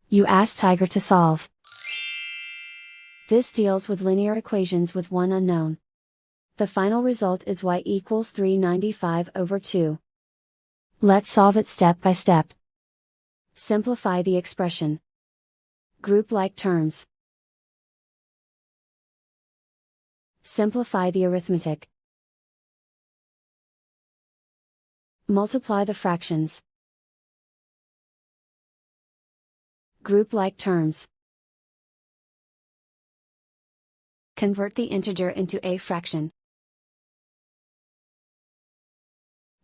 You ask Tiger to solve. This deals with linear equations with one unknown. The final result is y equals 395/2. Let's solve it step by step. Simplify the expression. Group like terms. Simplify the arithmetic. Multiply the fractions. Group like terms. Convert the integer into a fraction.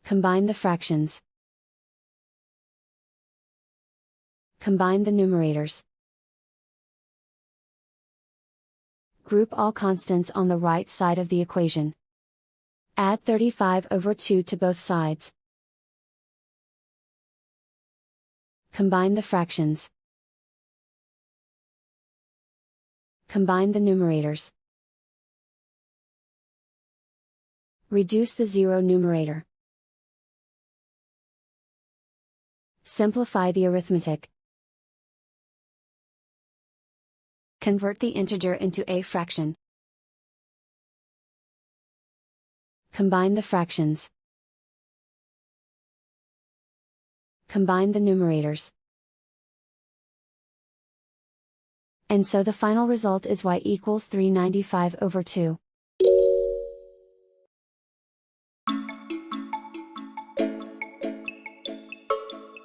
Combine the fractions. Combine the numerators. Group all constants on the right side of the equation. Add 35/2 to both sides. Combine the fractions. Combine the numerators. Reduce the zero numerator. Simplify the arithmetic. Convert the integer into a fraction. Combine the fractions. Combine the numerators. And so the final result is y equals 395/2.